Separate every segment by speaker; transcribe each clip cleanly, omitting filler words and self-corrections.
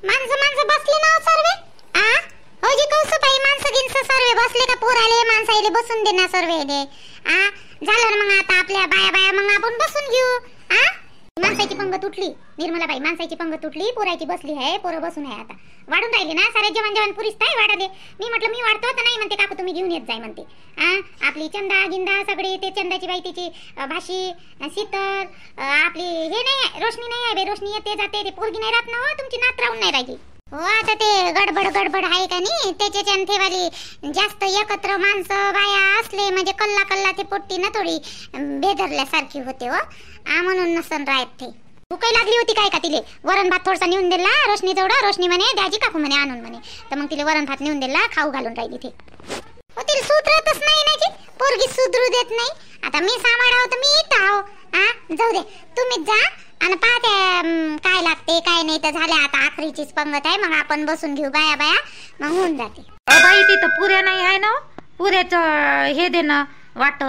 Speaker 1: माणसं माणसं बसले ना सर्वे. आ हो जी कौसू बाई माणसं गिनस सर्वे बसले का पोराले माणसाईले बसून दे ना सर्वे दे. आ झालं मग आता आपल्या बाया बाया मग आपण बसून घेऊ. आ माणसाची पंगत उठली निर्मला बाई, माणसाची पंगत उठली, पोराची बसली आहे, पोरं बसून आहे. आता वाढून राहिले ना सारे जवान जवान पुरीस काय वाढा दे. मी म्हटलं मी वाढतो तर नाही म्हणते काकू तुम्ही घेऊन येत जाय म्हणते. आपली चंदा गिंदा सगळे ते चंदाची बाई तिची भाशी शीतल आपली हे नाही आहे रोशनी नाही आहे बे, रोशनी येते जाते ते पोरगी नाही राहत ना हो, तुमची नात राहून नाही राहिली हो. आता ते गडबड गडबड आहे का नाही त्याच्या ठेवाली जास्त एकत्र माणसं बाया असले म्हणजे कल्ला कल्ला ते पोट्टी ना थोडी बेदरल्यासारखी होते हो. म्हणून नसन राहत ते. भूक लागली होती काय का तिले वरण भात थोडासा नेऊन दिला रोशनी जवळ. रोशनी म्हणे द्याजी काकू म्हणे आणून म्हणे, तर मग तिले वरण भात नेऊन दिला, खाऊ घालून राहिली ते. हो तिला सुधरतच नाही ना जी, पोरगी सुधरू देत नाही. आता मी सांभाळाव तर मी इथं आहो. जाऊ दे तुम्हीच जा आणि पाहते काय लागते काय नाही. तर झाल्या आता आखरीचीच पंगत आहे, मग आपण बसून घेऊ बाया बाया, मग होऊन जाते.
Speaker 2: बाई तिथं पुऱ्या नाही आहे ना, पुऱ्याचं हे दे ना वाट.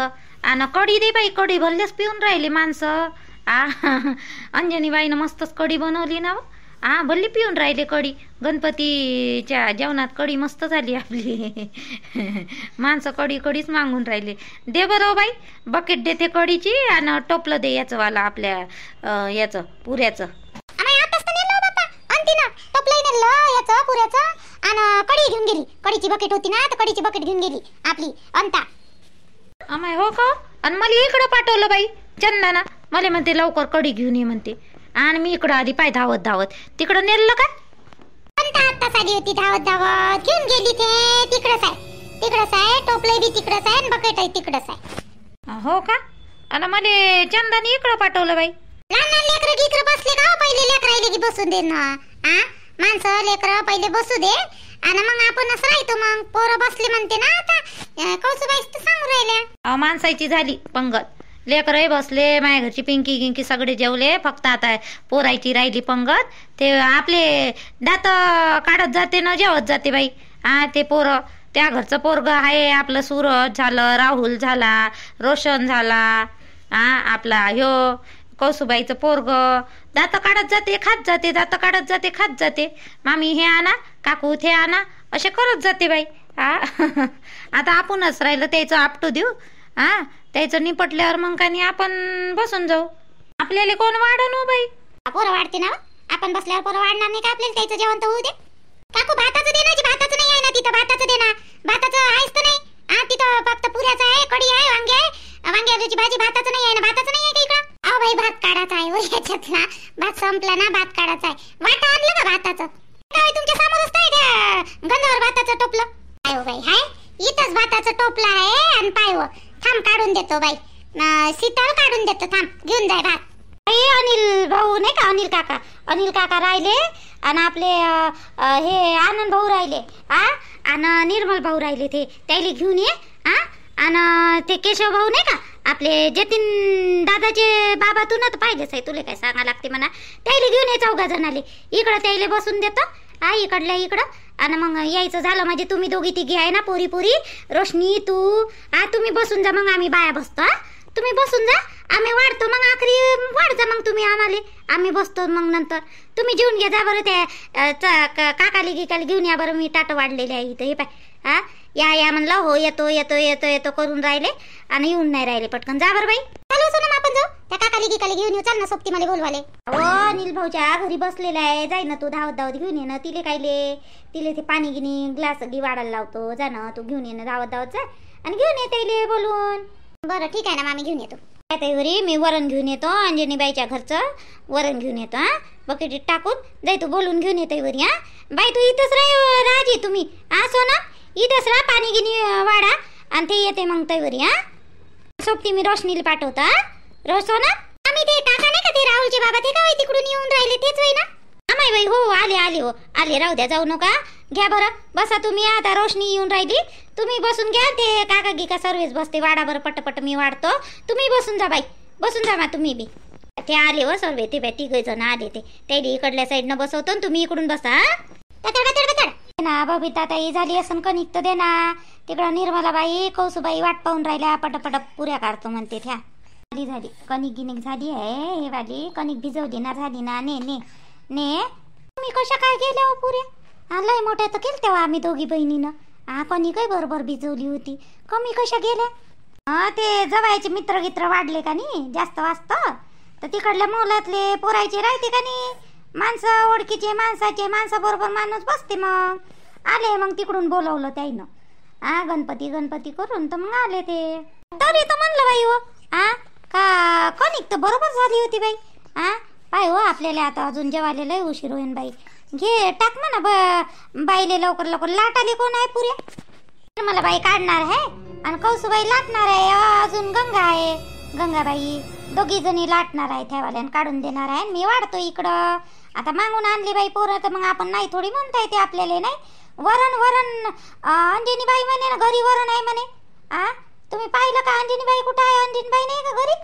Speaker 2: आणि कढी दे बाई, कढी भरलेच पिऊन राहिली माणसं. अंजनी बाईनं मस्तच कढी बनवली ना. भल्ली पिऊन राहिले कढी. गणपतीच्या जेवणात कढी मस्त झाली आपली. माणसं कढी कढीच मागून राहिले. दे बरं बाई बकेट देते कढीची आणि टोपलं दे याचं वाला आपल्या याचं पुऱ्याचं.
Speaker 1: कढी घेऊन गेली, कढीची बकेट होती ना तर कढीची बकेट घेऊन गेली आपली अंता.
Speaker 2: अमाय हो का. आणि मला इकडं पाठवलं बाई चंदाना, मला म्हणते लवकर कढी घेऊन ये म्हणते. आणि मी इकडं आधी पाय धावत धावत तिकडं नेलं का.
Speaker 1: आता साडी होती धावत धावत घेऊन गेली ते. तिकडच आहे टोपलं बी तिकडच आहे आणि बकेट आहे तिकडच आहे.
Speaker 2: हो का. आणि मला चंदाने इकडं पाठवलं बाई.
Speaker 1: लहान लहान लेकरं गिकरं बसले का पहिले लेकरायले की बसून दे ना. माणसं लेकरं पहिले बसू दे आणि मग आपण असं राहतो. मग पोरं बसले म्हणते ना आता कौसुबाईच तर सांगू राहिल्या.
Speaker 2: माणसाची झाली पंगत, लेकरही बसले, माझ्या घरची पिंकी गिंकी सगळे जेवले, फक्त आता पोरायची राहिली पंगत. ते आपले दात काढत जाते ना जेवत जाते बाई. ते पोरं त्या घरचं पोरग आहे आपलं सूरज झालं, राहुल झाला, रोशन झाला, आपला ह्यो कौसुबाईचं पोरग दात काढत जाते खात जाते, दात काढत जाते खात जाते. मामी हे आणा, काकू ते आणा, असे करत जाते बाई. आता आपणच राहिलं त्याचं आपटू देऊ. त्याचं निपटल्यावर मग का नाही आपण बसून जाऊ. आपल्याला कोण वाढन हो बाई.
Speaker 1: पोरं वाढते ना आपण बसल्यावर पोरं वाढणार नाही का आपल्याला. त्याचं जेवण तर होऊ दे. काकू भाताचं दे ना, भाताचं नाही आहे ना तिथं. भाताचं दे ना, भाताचं आहेच तर नाही. तिथं फक्त पुऱ्याचं आहे, कढी आहे, वांगे आहे, वांग्याची भाजी. भाताचं नाही आहे ना, भाताचं नाही आहे का इकडं. अहो बाई भात काढायचा आहे हो याच्यात ना. भात संपला ना, भात काढायचा आहे. वाटा आणलं का भाताचं काय तुमच्या समोरच आहे त्या गंधावर भाताचं टोपलं. काय हो बाई हाय इथंच भाताचं टोपलं आहे. आणि पाय हो थांब काढून देतो बाई, शीतल काढून देतो थांब, घेऊन जाय भात.
Speaker 2: अनिल भाऊ नाही का, अनिल काका राहिले आणि आपले हे आनंद भाऊ राहिले आणि निर्मल भाऊ राहिले. ते त्याला घेऊन ये. आणि ते केशव भाऊ नाही का आपले जतीन दादाचे बाबा, तू ना तर पाहिजेच आहे, तुला काय सांगा लागते म्हणा. त्याला घेऊन ये 4 जणाले. इकडं त्याला बसून देतो इकडल्या इकडं. आणि मग यायचं झालं म्हणजे तुम्ही दोघी तिघी आहे ना पोरी पोरी, रोशनी तू तुम्ही बसून जा. मग आम्ही बाया बसतो. तुम्ही बसून जा, आम्ही वाढतो. मग आखरी वाढ जा मग तुम्ही आम्हाला, आम्ही बसतो. मग नंतर तुम्ही जेवून घ्या जा बरं. त्या काकाली गिकाली घेऊन या बरं. मी टाट वाढलेले आहे इथं. हे पाय या म्हणलं हो येतो येतो येतो येतो करून राहिले आणि येऊन नाही राहिले पटकन. जा बरं बाई.
Speaker 1: चालू सोनम आपण जाऊ त्या काकाली गिकाली घेऊन येऊ. चाल ना सोबती मला बोलवाले.
Speaker 2: अनिल भाऊच्या घरी बसलेला आहे. जाय ना तू धावत धावत घेऊन ये ना. तिले ते पाणी गिनी ग्लास गी वाढायला लावतो. जा ना तू घेऊन ये ना, धावत धावत जा आणि घेऊन ये त्याला बोलून.
Speaker 1: बरं ठीक आहे ना मामी घेऊन येतो.
Speaker 2: घरी मी वरण घेऊन येतो. अंजनीबाईच्या घरचं वरण घेऊन येतो. बकेटीत टाकून जाय तू बोलून घेऊन येतो वरी. बाई तू इथंच राजी तुम्ही सोना इथंच राहा. पाणी गिनी वाढा आणि ते येते मग तैवरी. सोबती मी रोशनीला पाठवता. सोना
Speaker 1: आम्ही ते काका नाही का ते राहुलचे बाबा ते का तिकडून येऊन राहिले तेच होई ना.
Speaker 2: आम्ही बाई हो आले हो आले. राहू द्या जाऊ नका. घ्या बरं बसा तुम्ही. आता रोशनी येऊन राहिली, तुम्ही बसून घ्या. ते काका गिका सर्वेच बसते. वाडा बरं पटपट मी वाढतो. तुम्ही बसून जा बाई, बसून जा मा तुम्ही बी. ते आले हो सर्वे. ते 3 जण आले. ते त्याला इकडल्या साईडनं बसवतो आणि तुम्ही इकडून बसा. ना बबिता ताई झाली असं कणिक तर दे ना. तिकडं निर्मला बाई कौसुबाई वाट पाहून राहिल्या. पटपट पुऱ्या काढतो म्हणते. त्या झाली कणिक गिनिक झाली आहे. हे वाली कणिक भिजवली ना, झाली ना. ने मी कशा काय गेल्या हो पुऱ्या? लय मोठ्या तर केलं तेव्हा आम्ही दोघी बहिणीनं. कोणी काय बरोबर भिजवली होती. कमी कशा गेल्या? ते जवायचे मित्र गित्र वाढले का नाही जास्त वाजत, तर तिकडल्या मोलातले पोरायचे राहते का नाही माणसं, ओळखीचे माणसं बरोबर माणूस बसते. मग आले, मग तिकडून बोलवलं त्याईनं गणपती गणपती करून, तर मग आले ते. तरी तर म्हणलं बाई हो का कणिक तर बरोबर झाली होती बाई. पाय हो आपल्याला आता अजून जेवायला लय उशीर होईन बाई. घे टाक म्हणा बाईले लवकर लवकर. लाटाले कोण आहे पुऱ्या? मला बाई काढणार आहे आणि कौसूबाई लाटणार आहे. अजून गंगा आहे, गंगाबाई दोघी जणी लाटणार आहे ठेवाल्यान काढून देणार आहे. मी वाढतो इकडं. आता मागून आणली बाई पोरं, तर मग आपण नाही थोडी म्हणता येते आपल्याला. नाही वरण अंजनी बाई म्हणे ना घरी वरण आहे म्हणे. तुम्ही पाहिलं का अंजनी बाई कुठं आहे? अंजनी बाई नाही का घरी?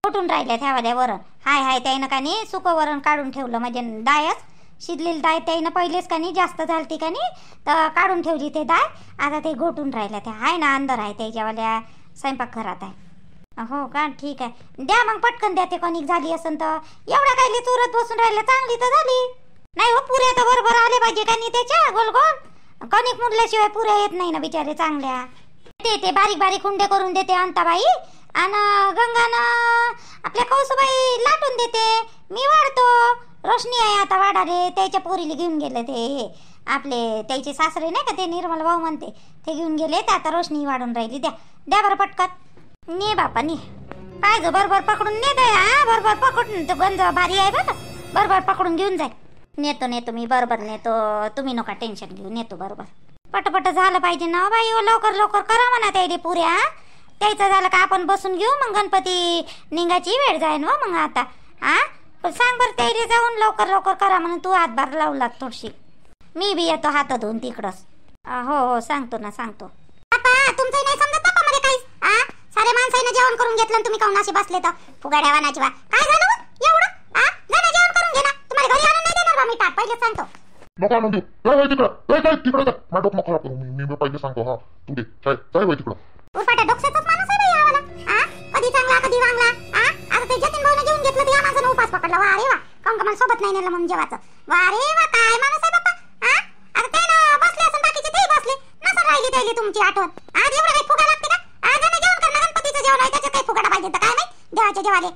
Speaker 2: कुठून राहिल्या ठेवाल्या वरण? हाय त्यानं का नाही सुकं वरण काढून ठेवलं. म्हणजे डायच शिजलेली डाळ त्याईनं पहिलेच का नाही जास्त झालती का नाही, तर काढून ठेवली ते डाळ. आता ते घोटून राहिल्या. ते आहे ना अंदर आहे त्याच्यावाल्या स्वयंपाक घरात आहे. हो का, ठीक आहे. द्या मग पटकन द्या. ते कणिक झाली असेल तर. एवढा काय चुरत बसून राहिल्या, चांगली तर झाली नाही हो. पुऱ्या तर बरोबर आले पाहिजे का नाही त्याच्या गोल गोल. कणिक मुडल्याशिवाय पुऱ्या येत नाही ना बिचारे चांगल्या. ते बारीक बारीक हुंडे करून देते अंताबाई, आणि गंगानं आपल्या कौसूबाई लाटून देते. मी वाढतो. रोशनी आहे आता वाढाले. त्याच्या पोरीला घेऊन गेले ते आपले त्याचे सासरे नाही का, ते निर्मल भाऊ म्हणते, ते घेऊन गेले. तर आता रोशनी वाढून राहिली. द्या बरं पटकन. ने बापा ने काय गं, बरोबर पकडून ने द्या. बरोबर पकडून. तो गंज भारी आहे बरं, बरोबर पकडून घेऊन जाय. नेतो मी बरोबर नेतो. तुम्ही नका टेन्शन घेऊ, नेतो बरोबर. पटपट झालं पाहिजे ना बाई. लवकर लवकर करा म्हणा त्याला पुऱ्या. त्याचं झालं का आपण बसून घेऊ. मग गणपती निघायची वेळ जाय ना मग आता. पण सांग बरं त्याला जाऊन लवकर लवकर करा म्हणून. तू हातभार लावू लाग थोडीशी. मी बी येतो हात धुवून तिकडंच. हो सांगतो ना सांगतो.
Speaker 1: तुमचं नाही समजत का मला काही? सारे माणसाने जेवण करून घेतलं, तुम्ही काऊन अशी बसले तर फुगाड्या वानाची वा काय झालं एवढं? जरा जेवण करून घे ना. तुम्हाला घरी आणून नाही देणार बा मी ताट, पहिले सांगतो.
Speaker 3: नको आणून देऊ. तिकडं माझं डोकं खराब करू. मी पहिले सांगतो. तू दे काय बाई तिकडं.
Speaker 1: उरपाटा डोक्याचाच माणूस आहे बाई आवाला. कधी चांगला कधी वांगला. आता ते जतीन भाऊने जेवून घेतलं, तर या माणसानं उपास पकडला. वा रे वा, काऊन का मला सोबत नाही नेलं म्हणून जेवाचं. वा रे वा, काय माणूस आहे बाप्पा. आता ते बसले असून बाकीचे ते बसले नसं राहिली त्याला तुमची आठवण. आज एवढं काही फुगा लागते का? आज जेवण करणं गणपतीचं जेवण आहे, त्याच्यात काही फुगाडा पाहिजे तर काय नाही देवाचे जेवाले.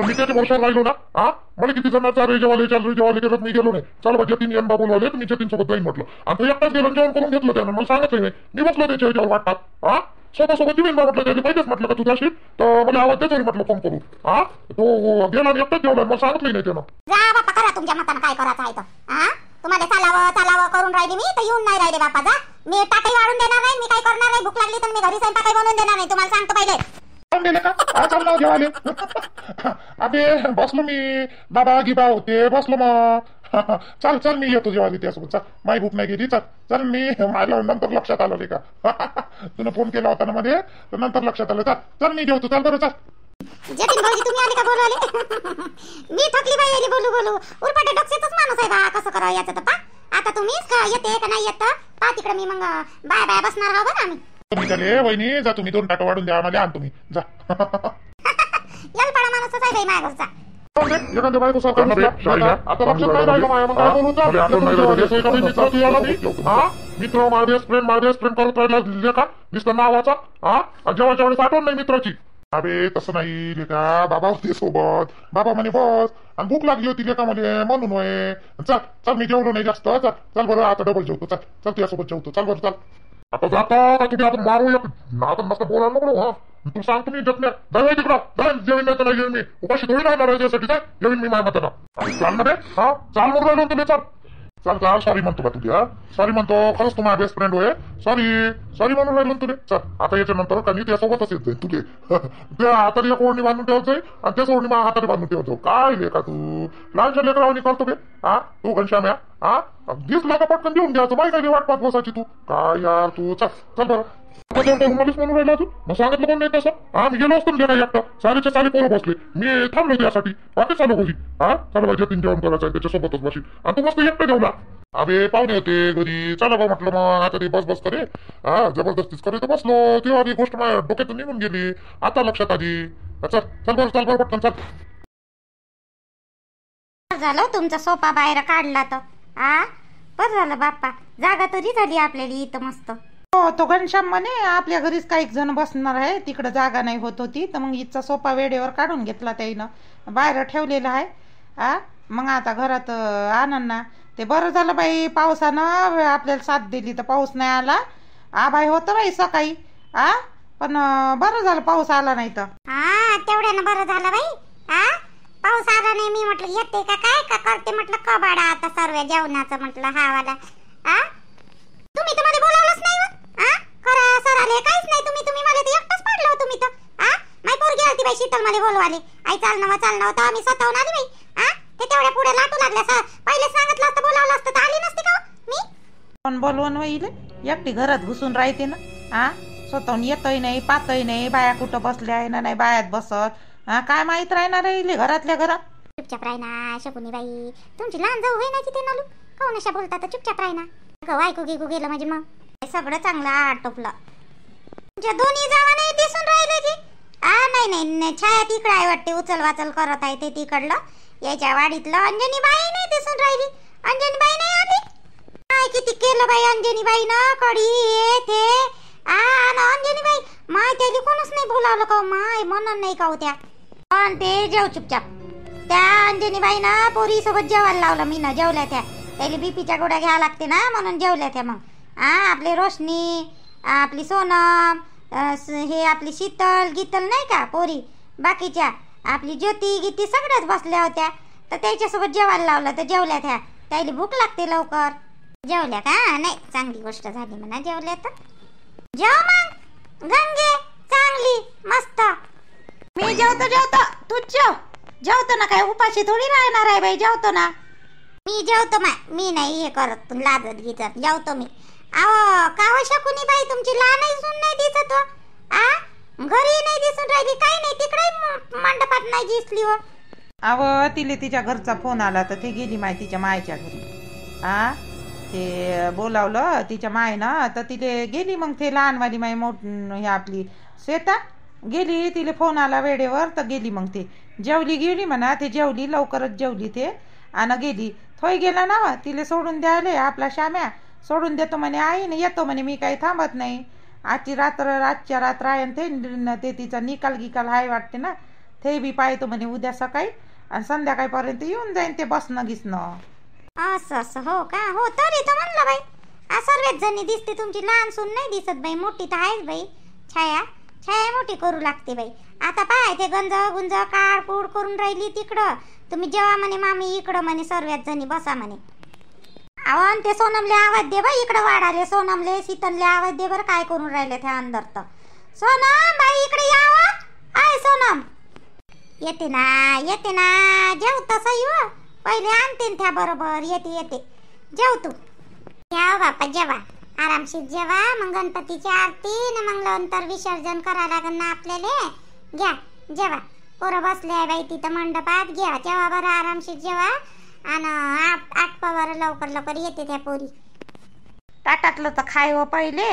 Speaker 3: मी त्याच्या वर्षावर राहिलो ना. मला किती जण चाल जेवाले करत मी गेलो नाही. चाल बा जतीन यान बाबू लावले, मी जतीन सोबत जाईन म्हटलं. आणि तो एकटाच गेलो जेवण करून घेतलं त्यानं. मला सांगितलं नाही. मी बसलो त्याच्या याच्यावर वाटतात. सोबत जेवीन बा म्हटलं. त्याने पहिलेच म्हटलं का तू जाशील तर मला आवाज द्यायचा म्हटलं फोन करून. तो गेला आणि एकटाच जेवला. मला सांगितलं नाही त्यानं.
Speaker 1: जा बापा करा तुमच्या मतानं काय करायचं आहे तर. तुम्हाला चालावं करून राहिली मी, तर येऊन नाही राहिले बापा. जा, मी टाकही वाढून देणार नाही. मी काय करणार नाही. भूक लागली तर मी घरी स्वयंपाकही बनवून देणार नाही. तुम्हाला सांगतो पहिले.
Speaker 3: का जेवाले अबे बसलो मी. बाबा गिबा होते बसलो मग. चल मी येतो जेवायला त्यासोबत. चल, माई भूक नाही गेली. चल मी मला नंतर लक्षात आलं रे का. तुला फोन केला होता ना मध्ये, तर नंतर लक्षात आलं. चल मी जेवतो. चल बरं चल.
Speaker 1: जतीन भाऊजी तुम्ही आले का बोलवले? मी थकली बाई आली बोलू. उरपाटे डोक्याचाच माणूस आहे बा. कसं करा याचं तर पा. आता तुम्हीच का येते का नाही येत पा तिकडे. मी मग बाय बसणार आहो बरं आम्ही.
Speaker 3: तुम्ही झाले वहिनी जा. तुम्ही 2 टाटं वाढून द्या आम्हाला. आण तुम्ही जा.
Speaker 1: यालपाडा माणूसच आहे बाई माझ्या घरचा.
Speaker 3: एखाद्या बायको सारखा आता लक्षात नाही राहिलं माया. मग काय बोलू? मित्र माझे बेस्ट फ्रेंड करत राहिला का नुसतं नावाचा. जेव्हाच्या वेळेस आठवण नाही मित्राची. अबे तसं नाही लेका. बाबा होते सोबत. बाबा म्हणे बस. आणि भूक लागली होती लेका म्हणे म्हणून होय. चल मी जेवलो नाही जास्त. चल बरं आता डबल जेवतो. चल तुझ्यासोबत जेवतो. चल बरं चल. आता जाता का तुम्ही? आपण मारू आता मस्त बोलायला नको. तू सांगतो मी जत नाही तिकडं. जेवीन नाही तर नाही जेवीन मी. उपाशी थोडी राहणार आहे त्यासाठी. काय जेवीन मी माझ्या मताना. चाल ना बे. चाल म्हणून राहिलो तुम्ही. चल सॉरी म्हणतो का तुझ्या. सॉरी म्हणतो. खरंच तू माझा बेस्ट फ्रेंड होय. सॉरी म्हणून राहिलो तुले. चल आता याच्या नंतर का नाही त्यासोबतच येत जाईल तुले. त्या हाताने एक ओढणी बांधून ठेवत जाईल आणि त्याच ओढणी माझ्या हाताने बांधून ठेवत जाऊ. काय लेका तू लहानशा लेकरावानी करतो बे. तू घनश्याम्या. दिसला का पटकन देऊन द्यायचं. बाई काय वाट पाहत बसायची तू. काय यार तू. चल बरं. मलाच म्हणून राहिला तू. मग सांगितलं कोण नाही तसं. मी गेलो असतो ना गेला एकटा. सारीच्या सारी पोरं बसले. मी थांबलो त्यासाठी. वाटेच चालू घरी. चला बाई जतीन जेवण करायचं आहे त्याच्यासोबतच बसील. आणि तू मस्त एकटं जेवला. अबे पाहुणे होते घरी. चला बा म्हटलं मग आता ते बस करे. जबरदस्तीच करे तर बसलो. तेव्हा ती गोष्ट माझ्या डोक्यातून निघून गेली. आता लक्षात आली. चल बरं पटकन चल.
Speaker 2: झालं तुमचा सोफा बाहेर काढला तर. बरं झालं बाप्पा, जागा तरी झाली आपल्याला इथं मस्त.
Speaker 4: हो, तो घनश्याम म्हणे आपल्या घरीच काही जण बसणार आहे, तिकडं जागा नाही होत होती, तर मग इथचा सोफा वेळेवर काढून घेतला त्याईनं, बाहेर ठेवलेला आहे. मग आता घरात आणन ना. ते बरं झालं बाई, पावसानं आपल्याला साथ दिली तर पाऊस नाही आला. आबाई होतं बाई सकाळी, पण बरं झालं पाऊस आला नाही तर.
Speaker 1: तेवढ्यानं बरं झालं बाई. पाऊस आला नाही. मी म्हटलं येते का काय का करते म्हटलं कबाडा आता सर्व जेवणाचं म्हटलं हा वाला. तुम्ही तर मला बोलावलंच नाही व. खरं सर आले काहीच नाही. तुम्ही मला तर एकटंच पाडलं हो तुम्ही तर. माय पोरगी आलती बाई शीतल मला बोलवाले. आई चालणं तर आम्ही स्वतःहून आली बाई. ते तेवढ्या पुढे लाटू लागल्या. पहिले सांगितलं असतं बोलावलं असतं तर आली नसती का मी.
Speaker 4: पण बोलवून वहिले एकटी घरात घुसून राहते ना. स्वतःहून येतही नाही पातही नाही. बाया कुठं बसल्या आहे ना नाही बायात बसत. काय माहित राहणार राहिले घरातल्या घरात.
Speaker 1: चुपचाप राहिना शकुनी बाई. तुमची लहान जाऊ होई ना तिथे नालू काऊन अशा बोलता तर चुपचाप राहिना. ऐकू गिकू गेलं म्हणजे मग
Speaker 2: सगळं चांगलं आटोपलं. तुमच्या दोन्ही जावा नाही दिसून राहिले की. नाही छाया तिकडं आहे वाटते, उचल वाचल करत आहे ते तिकडलं याच्या वाडीतलं. अंजनी बाई नाही दिसून राहिली. अंजनी बाई नाही आली. काय किती केलं बाई अंजनी बाई ना कडी हे ते. अंजनी बाई माय त्याला कोणच नाही बोलावलं का माय म्हणून नाही का त्या. पण ते जेव चुपचाप. त्या अंजनी बाई ना पोरी सोबत जेवायला लावलं मी ना. जेवल्या त्या. त्याला बीपीच्या गोळ्या घ्यावं लागते ना म्हणून जेवल्या त्या. मग आपली रोशनी, आपली सोनम, हे आपली शीतल गीतल नाही का पोरी बाकीच्या, आपली ज्योती गीती सगळ्याच बसल्या होत्या. तर त्याच्यासोबत जेवायला लावलं तर जेवल्या त्या. त्याला भूक लागते लवकर.
Speaker 1: जेवल्या का नाही चांगली गोष्ट झाली म्हणा जेवल्या तर. जेव मग गंगे चांगली मस्त.
Speaker 4: मी जेवतो तूच जेवतो ना. काय उपाशी थोडी राहणार आहे बाई. जेवतो ना
Speaker 1: मी. जेवतो मी नाही हे करत लाजत गीजत जेवतो मी. का हो शकुनी बाई तुमची लहानही सून नाही दिसत हो. घरी नाही दिसून राहिली काही नाही. तिकडे मंडपात नाही दिसली हो.
Speaker 4: तिले तिच्या घरचा फोन आला तर ते गेली माय तिच्या मायच्या घरी. ते बोलावलं तिच्या मायनं तर तिले गेली. मग ते लहानवाली माय हे आपली श्वेता गेली. तिले फोन आला वेळेवर तर गेली. मग ते जेवली म्हणा. ते जेवली लवकरच जेवली ते आणि गेली. थोय गेला ना तिले सोडून द्यायला आपला श्याम्या. सोडून देतो म्हणे आई ना येतो म्हणे. मी काही थांबत नाही. आजच्या रात्र आहे ते तिचा निकाल हाय वाटते ना. ते बी पाहतो म्हणे उद्या सकाळी आणि संध्याकाळपर्यंत येऊन जाईन ते बसणं घिसणं.
Speaker 1: असं हो का. हो तरी तर म्हणलं बाई सर्वच जणी दिसते. तुमची लहान सून नाही दिसत बाई. मोठी तर आहेच बाई. छाया मोठी करू लागते बाई. आता पाय ते गुंज काढ करून राहिली तिकडं. तुम्ही जेव्हा म्हणे मामी इकडं म्हणे सर्वच जणी बसा म्हणे. आवाज ते सोनमले आवाज दे बाई इकडे वाढाले. सोनमले शीतलले आवाज दे बरं काय करून राहिले त्या अंदर. तर सोनम बाई इकडे यावं. आय सोनम येते ना जेव तसं येऊ. पहिले आणते त्या बरोबर. येते जेव तू. जेवा बापा जेवा आरामशीर जेवा. मग गणपतीची आरती न मग नंतर विसर्जन करा लागेल ना आपल्याला. घ्या जेवा. पोरं बसले आहे बाई तिथं मंडपात. घ्या जेवा बरं आरामशीर जेवा. आणि आटपावर लवकर येते त्या पोरी.
Speaker 4: ताटातलं तर खाय हो पहिले.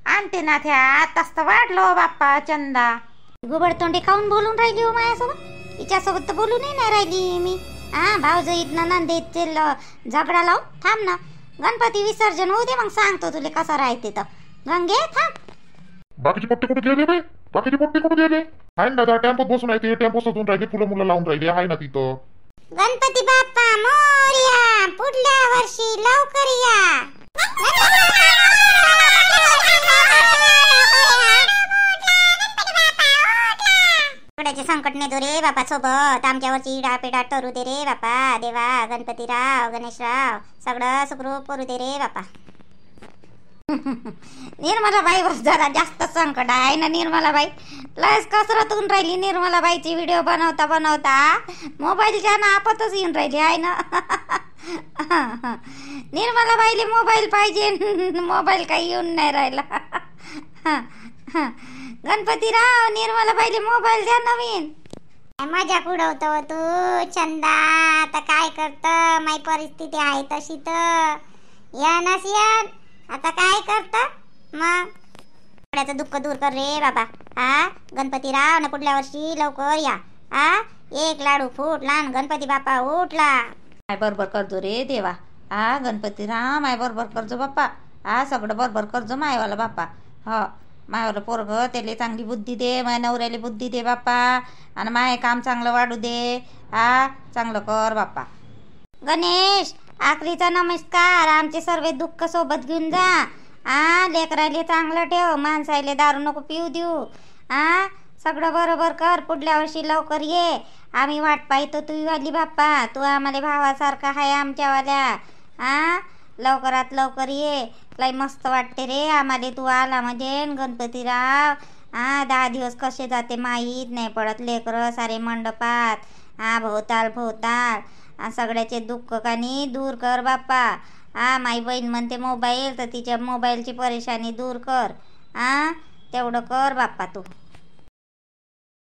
Speaker 4: आणते ना त्या. आताच तर वाढलो बाप्पा चंदा.
Speaker 1: गुबडतोंडी खाऊन बोलून राहिली हो माझ्यासोबत. हिच्यासोबत तर बोलूनही नाही राहिली मी. भाऊजाईत ना नंदेचे झगडा लावून थांब ना. गणपती विसर्जन होऊ दे मग सांगतो तुला कसं राहते तर. गंगे थांब.
Speaker 3: बाकीचे पोट्टे कुठे गेले बाई. बाकीचे पोट्टे कुठे गेले. आहे ना टेम्पोत बसून आहे. ते टेम्पो सजून राहिले. फुलं मुलं लावून राहिले. आहे ना तिथं.
Speaker 1: गणपती बाप्पा मोरया. पुढल्या वर्षी लवकर या. संकट नाही दो रे बापा सोबत. आमच्यावरची इडा पेडा टरू दे रे बापा. देवा गणपतीराव गणेशराव सगळं सुखरूप करू दे रे बापा.
Speaker 2: निर्मलाबाईवर जरा जास्त संकट आहे ना. निर्मलाबाई लयच कसरत होऊन राहिली. निर्मलाबाईची व्हिडिओ बनवता मोबाईलच्या नापातच येऊन राहिली आहे ना. निर्मलाबाईले मोबाईल पाहिजे. मोबाईल काही येऊन नाही राहिला. गणपतीराव निर्मलाबाईले मोबाईल द्या नवीन.
Speaker 1: मजाक उडवतो तू चंदा. आता काय करत माझी परिस्थिती आहे तशी तर या नसियन. आता काय करत मग. दुःख दूर कर रे बाबा. गणपतीराव ना पुढल्या वर्षी लवकर या. एक लाडू फुटला गणपती बाप्पा उठला.
Speaker 2: काय बरोबर करतो रे देवा. गणपतीराव माय बरोबर करजो बाप्पा. सगळं बरोबर करजो मायवाला बाप्पा. हो, मायवाला पोरग त्याला चांगली बुद्धी दे, माय नवऱ्याला बुद्धी दे बाप्पा. आणि माय काम चांगलं वाढू दे. चांगलं कर बाप्पा. गणेश, आखरीचा नमस्कार. आमचे सर्व दुःख सोबत घेऊन जा. लेकराले चांगलं ठेव, माणसाले दारू नको पिऊ देऊ. सगळं बरोबर कर. पुढल्या वर्षी लवकर ये. आम्ही वाट पाहतो तू वाली बाप्पा. तू आम्हाला भावासारखा आहे आमच्यावाल्या. लवकरात लवकर ये. लय मस्त वाटते रे आम्हाला तू आला म्हणजे. गणपतीराव 10 दिवस कसे जाते माहीत नाही पडत. लेकरं सारे मंडपात. भोवताल भोवताल. सगळ्याचे दुःख कानी दूर कर बाप्पा. माई बहीण म्हणते मोबाईल, तर तिच्या मोबाईलची परेशानी दूर कर. तेवढं कर बाप्पा तू.